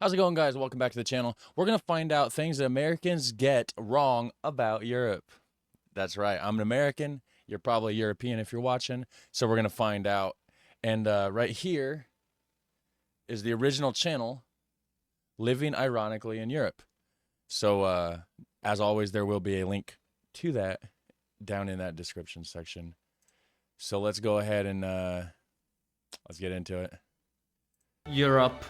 How's it going, guys? Welcome back to the channel. We're going to find out things that Americans get wrong about Europe. That's right. I'm an American. You're probably European if you're watching. So we're going to find out. And right here is the original channel, Living Ironically in Europe. So as always, there will be a link to that down in that description section. So let's go ahead and let's get into it. Europe.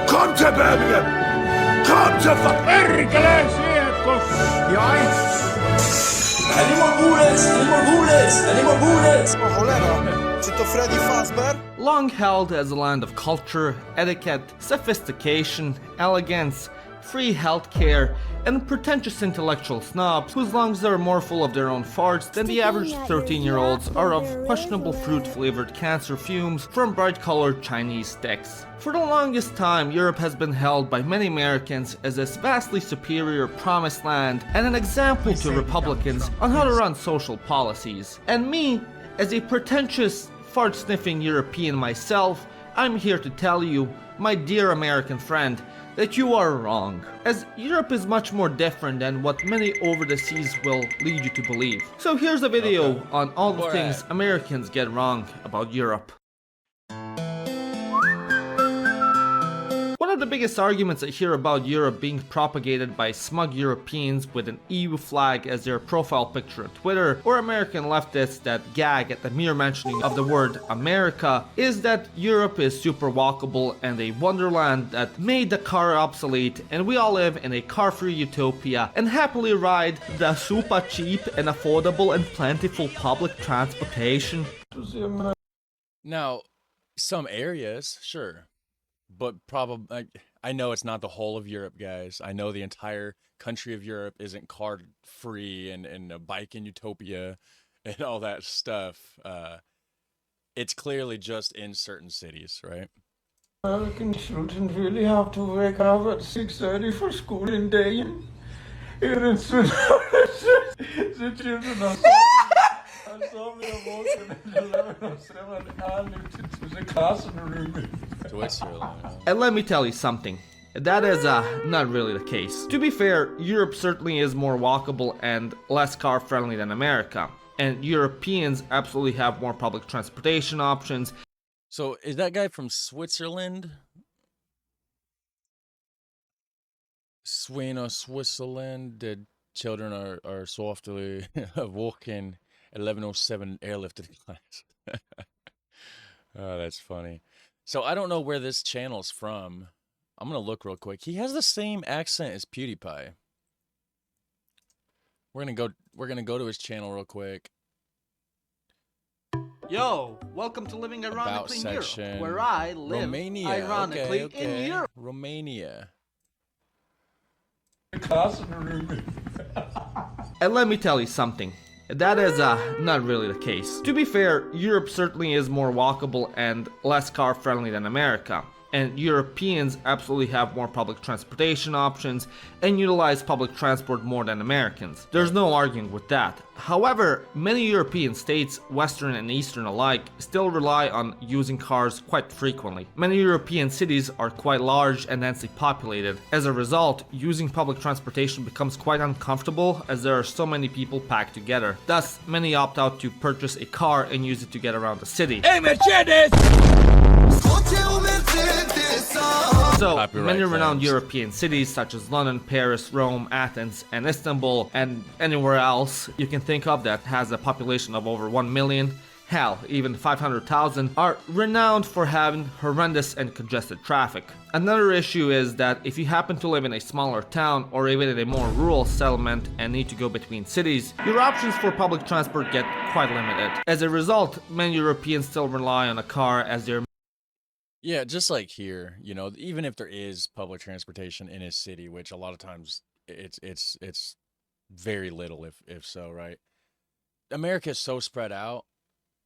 Kom til Birmingham! Kom til Perkele sieltä! Long held as a land of culture, etiquette, sophistication, elegance, free healthcare, and pretentious intellectual snobs whose lungs are more full of their own farts than the average 13-year-olds are of questionable fruit-flavored cancer fumes from bright-colored Chinese sticks. For the longest time, Europe has been held by many Americans as this vastly superior promised land and an example to Republicans on how to run social policies. And me, as a pretentious, fart-sniffing European myself, I'm here to tell you, my dear American friend, that you are wrong, as Europe is much more different than what many over the seas will lead you to believe. So here's a video on all the things Americans get wrong about Europe. One of the biggest arguments I hear about Europe being propagated by smug Europeans with an EU flag as their profile picture on Twitter, or American leftists that gag at the mere mentioning of the word America, is that Europe is super walkable and a wonderland that made the car obsolete, and we all live in a car-free utopia and happily ride the super cheap and affordable and plentiful public transportation. Now, some areas, sure. But probably, I know it's not the whole of Europe, guys. I know the entire country of Europe isn't car free and a bike in utopia and all that stuff. It's clearly just in certain cities, right? American children really have to wake up at 6:30 for school in Dane. Here in Sweden, the children are so we are walking at 11:07 early to the classroom. Switzerland. And let me tell you something. That is not really the case. To be fair, Europe certainly is more walkable and less car friendly than America. And Europeans absolutely have more public transportation options. So is that guy from Switzerland? Switzerland. The children are softly walking at 11:07 airlifted class. Oh, that's funny. So I don't know where this channel's from. I'm gonna look real quick. He has the same accent as PewDiePie. We're gonna go to his channel real quick. Yo, welcome to Living Ironically in Europe, section. where I live Romania. ironically Okay. in Europe. Romania. Classroom. And let me tell you something. That is not really the case. To be fair, Europe certainly is more walkable and less car friendly than America. And Europeans absolutely have more public transportation options and utilize public transport more than Americans. There's no arguing with that. However, many European states, Western and Eastern alike, still rely on using cars quite frequently. Many European cities are quite large and densely populated. As a result, using public transportation becomes quite uncomfortable as there are so many people packed together. Thus, many opt out to purchase a car and use it to get around the city. Hey, Mercedes! So, Copyright many renowned claims. European cities such as London, Paris, Rome, Athens, and Istanbul, and anywhere else you can think of that has a population of over 1 million, hell, even 500,000, are renowned for having horrendous and congested traffic. Another issue is that if you happen to live in a smaller town or even in a more rural settlement and need to go between cities, your options for public transport get quite limited. As a result, many Europeans still rely on a car as their Yeah, just like here, you know, even if there is public transportation in a city, which a lot of times it's very little if so, right? America is so spread out,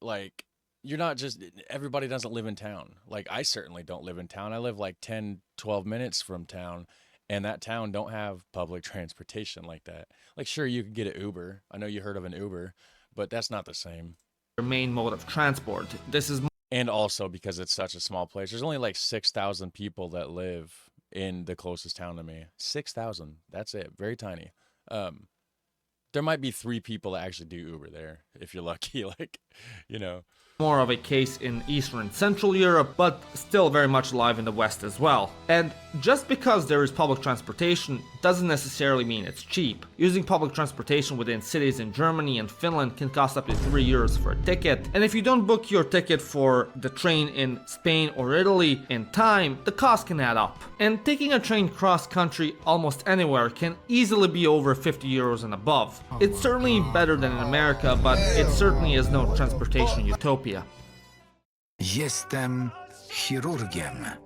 like you're not just everybody doesn't live in town. Like I certainly don't live in town. I live like 10, 12 minutes from town, and that town don't have public transportation like that. Like sure you could get an Uber. I know you heard of an Uber, but that's not the same. their main mode of transport. This is And also because it's such a small place. There's only like 6,000 people that live in the closest town to me. 6,000. That's it. Very tiny. There might be 3 people that actually do Uber there if you're lucky. Like, you know. more of a case in Eastern and Central Europe, but still very much alive in the West as well. And just because there is public transportation doesn't necessarily mean it's cheap. Using public transportation within cities in Germany and Finland can cost up to €3 for a ticket, and if you don't book your ticket for the train in Spain or Italy in time, the cost can add up. And taking a train cross-country almost anywhere can easily be over €50 and above. It's certainly better than in America, but it certainly is no transportation utopia. Jestem chirurgiem.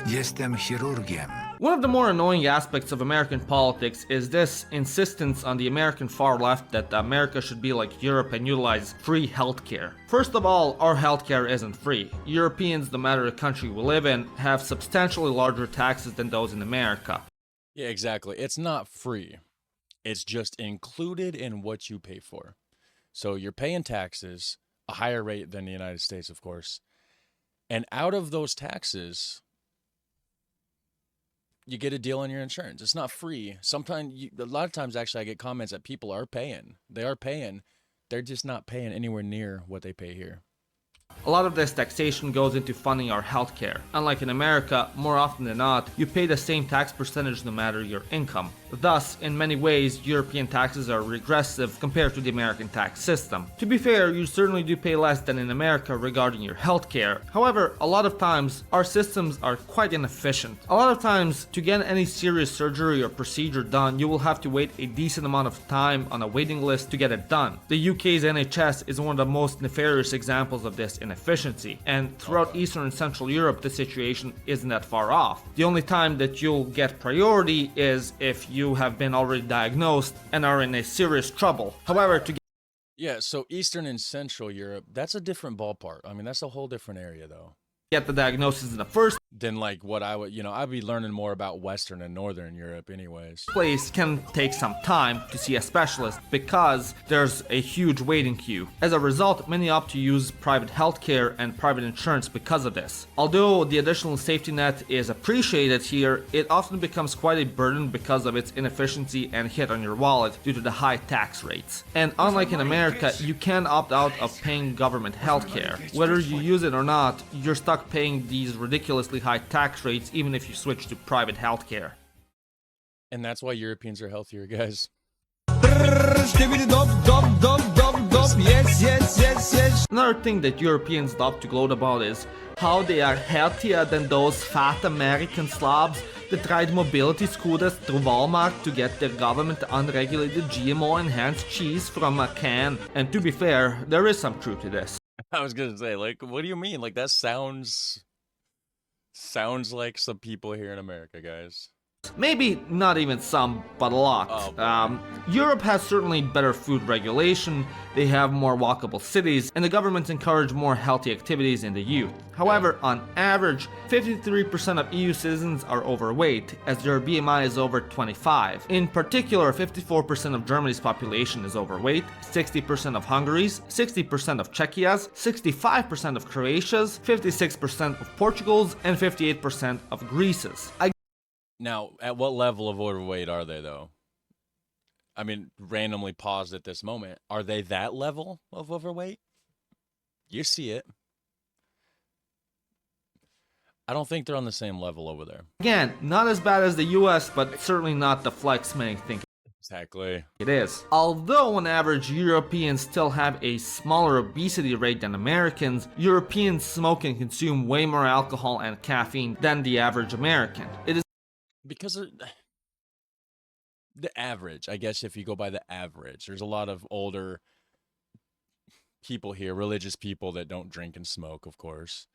Jestem chirurgiem. One of the more annoying aspects of American politics is this insistence on the American far left that America should be like Europe and utilize free healthcare. First of all, our healthcare isn't free. Europeans, no matter the country we live in, have substantially larger taxes than those in America. Yeah, exactly. It's not free. It's just included in what you pay for. So you're paying taxes, a higher rate than the United States, of course. And out of those taxes, you get a deal on your insurance. It's not free. A lot of times, actually, I get comments that people are paying. They are paying. They're just not paying anywhere near what they pay here. A lot of this taxation goes into funding our healthcare. Unlike in America, more often than not, you pay the same tax percentage no matter your income. Thus, in many ways, European taxes are regressive compared to the American tax system. To be fair, you certainly do pay less than in America regarding your healthcare. However, a lot of times, our systems are quite inefficient. A lot of times, to get any serious surgery or procedure done, you will have to wait a decent amount of time on a waiting list to get it done. The UK's NHS is one of the most nefarious examples of this inefficiency, and throughout Eastern and Central Europe, the situation isn't that far off. The only time that you'll get priority is if you have been already diagnosed and are in a serious trouble. However, to Yeah, so Eastern and Central Europe, that's a different ballpark. I mean, that's a whole different area, though, get the diagnosis in the first than like what I would, I'd be learning more about Western and Northern Europe anyways. place can take some time to see a specialist because there's a huge waiting queue. As a result, many opt to use private healthcare and private insurance because of this. Although the additional safety net is appreciated here, it often becomes quite a burden because of its inefficiency and hit on your wallet due to the high tax rates. And unlike in America, you can opt out of paying government healthcare. Whether you use it or not, you're stuck paying these ridiculously high tax rates even if you switch to private healthcare. And that's why Europeans are healthier, guys. Another thing that Europeans love to gloat about is how they are healthier than those fat American slobs that ride mobility scooters through Walmart to get their government unregulated GMO enhanced cheese from a can. And to be fair, there is some truth to this. I was gonna say, like, what do you mean? Like, that sounds like some people here in America, guys. Maybe not even some, but a lot. Europe has certainly better food regulation, they have more walkable cities, and the governments encourage more healthy activities in the youth. However, on average, 53% of EU citizens are overweight, as their BMI is over 25. In particular, 54% of Germany's population is overweight, 60% of Hungary's, 60% of Czechia's, 65% of Croatia's, 56% of Portugal's, and 58% of Greece's. Now, at what level of overweight are they, though? I mean, randomly paused at this moment. Are they that level of overweight? You see it. I don't think they're on the same level over there. Again, not as bad as the US, but certainly not the flex many think Exactly. it is. Although on average Europeans still have a smaller obesity rate than Americans, Europeans smoke and consume way more alcohol and caffeine than the average American. It is Because of the average, I guess if you go by the average, there's a lot of older people here, religious people that don't drink and smoke, of course.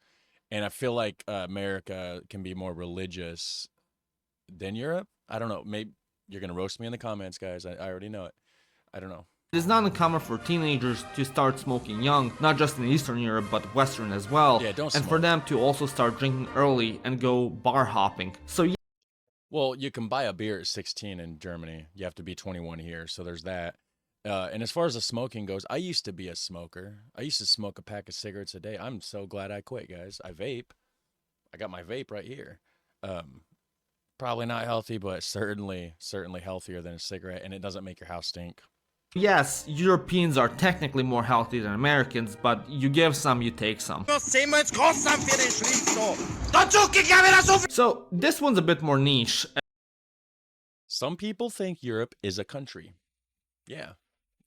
And I feel like America can be more religious than Europe. I don't know. Maybe you're going to roast me in the comments, guys. I already know it. I don't know. It is not uncommon for teenagers to start smoking young, not just in Eastern Europe, but Western as well. Yeah, don't and smoke. for them to also start drinking early and go bar hopping. So yeah, Well, you can buy a beer at 16 in Germany. You have to be 21 here, so there's that. And as far as the smoking goes, I used to be a smoker. I used to smoke a pack of cigarettes a day. I'm so glad I quit, guys. I vape. I got my vape right here. Um, Probably not healthy, but certainly healthier than a cigarette, and it doesn't make your house stink. Yes, Europeans are technically more healthy than Americans, but you give some, you take some. So this one's a bit more niche. Some people think Europe is a country. Yeah,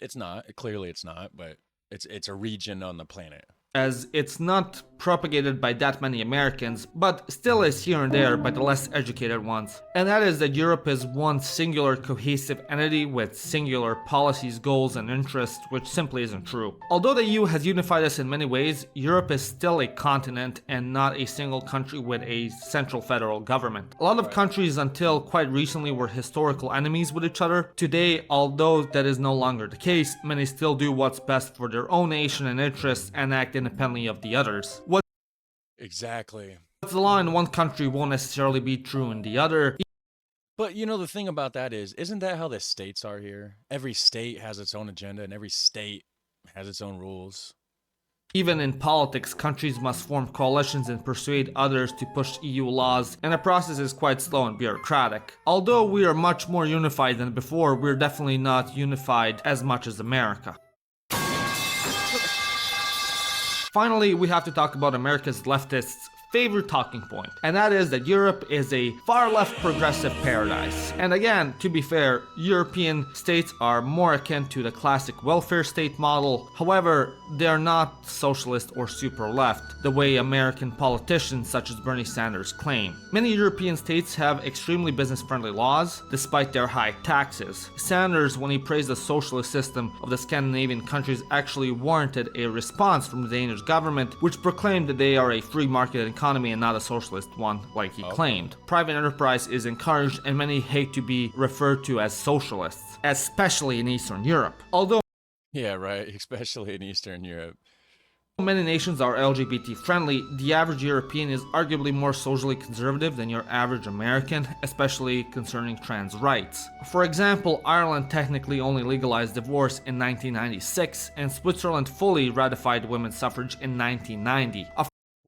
it's not. Clearly, it's not, but it's a region on the planet. As it's not propagated by that many Americans, but still is here and there by the less educated ones. And that is that Europe is one singular cohesive entity with singular policies, goals, and interests, which simply isn't true. Although the EU has unified us in many ways, Europe is still a continent and not a single country with a central federal government. A lot of countries until quite recently were historical enemies with each other. Today, although that is no longer the case, many still do what's best for their own nation and interests and act independently of the others. Exactly. What's the law in one country won't necessarily be true in the other. But you know, the thing about that is, isn't that how the states are here? Every state has its own agenda and every state has its own rules. Even in politics, countries must form coalitions and persuade others to push EU laws, and the process is quite slow and bureaucratic. Although we are much more unified than before, we're definitely not unified as much as America. Finally, we have to talk about America's leftists' favorite talking point, and that is that Europe is a far left progressive paradise. And again, to be fair, European states are more akin to the classic welfare state model. However, they are not socialist or super left, the way American politicians such as Bernie Sanders claim. Many European states have extremely business-friendly laws, despite their high taxes. Sanders, when he praised the socialist system of the Scandinavian countries, actually warranted a response from the Danish government, which proclaimed that they are a free market economy and not a socialist one like he claimed. Private enterprise is encouraged and many hate to be referred to as socialists, especially in Eastern Europe. Although Yeah, right. Especially in Eastern Europe. many nations are LGBT friendly, the average European is arguably more socially conservative than your average American, especially concerning trans rights. For example, Ireland technically only legalized divorce in 1996, and Switzerland fully ratified women's suffrage in 1990.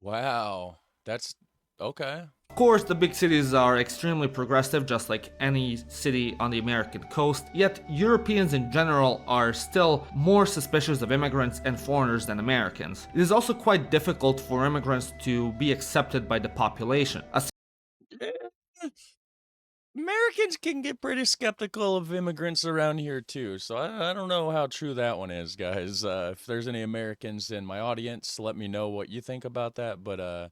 Wow. That's okay. Of course, the big cities are extremely progressive, just like any city on the American coast, yet Europeans in general are still more suspicious of immigrants and foreigners than Americans. It is also quite difficult for immigrants to be accepted by the population. Americans can get pretty skeptical of immigrants around here too, so I don't know how true that one is, guys. If there's any Americans in my audience, let me know what you think about that, but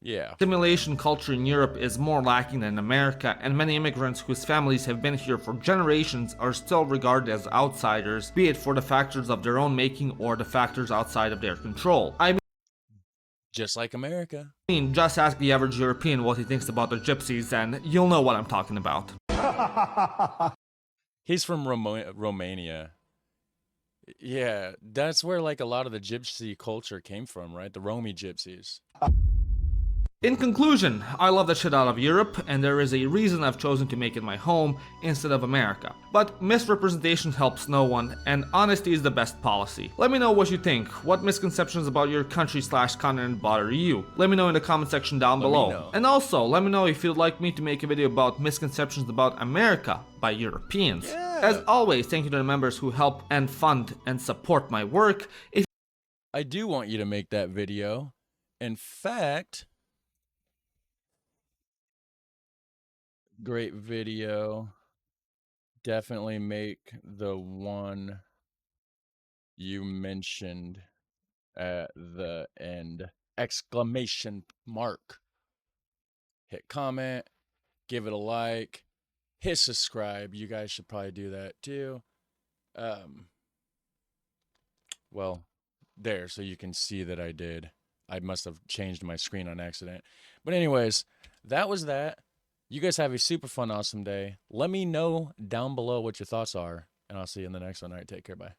yeah. Assimilation culture in Europe is more lacking than in America, and many immigrants whose families have been here for generations are still regarded as outsiders, be it for the factors of their own making or the factors outside of their control. Just like America. Just ask the average European what he thinks about the gypsies and you'll know what I'm talking about. He's from Romania. Yeah, that's where like a lot of the gypsy culture came from, right? The Romy gypsies. In conclusion, I love the shit out of Europe, and there is a reason I've chosen to make it my home instead of America. But misrepresentation helps no one, and honesty is the best policy. Let me know what you think. What misconceptions about your country/continent bother you? Let me know in the comment section down below. And also, let me know if you'd like me to make a video about misconceptions about America by Europeans. As always, thank you to the members who help and fund and support my work. I do want you to make that video. In fact, great video. Definitely make the one you mentioned at the end. Exclamation mark. Hit comment, give it a like, hit subscribe. You guys should probably do that too. Well, there, so you can see that I did. I must have changed my screen on accident. But anyways, that was that. You guys have a super fun, awesome day. Let me know down below what your thoughts are, and I'll see you in the next one. All right, take care. Bye.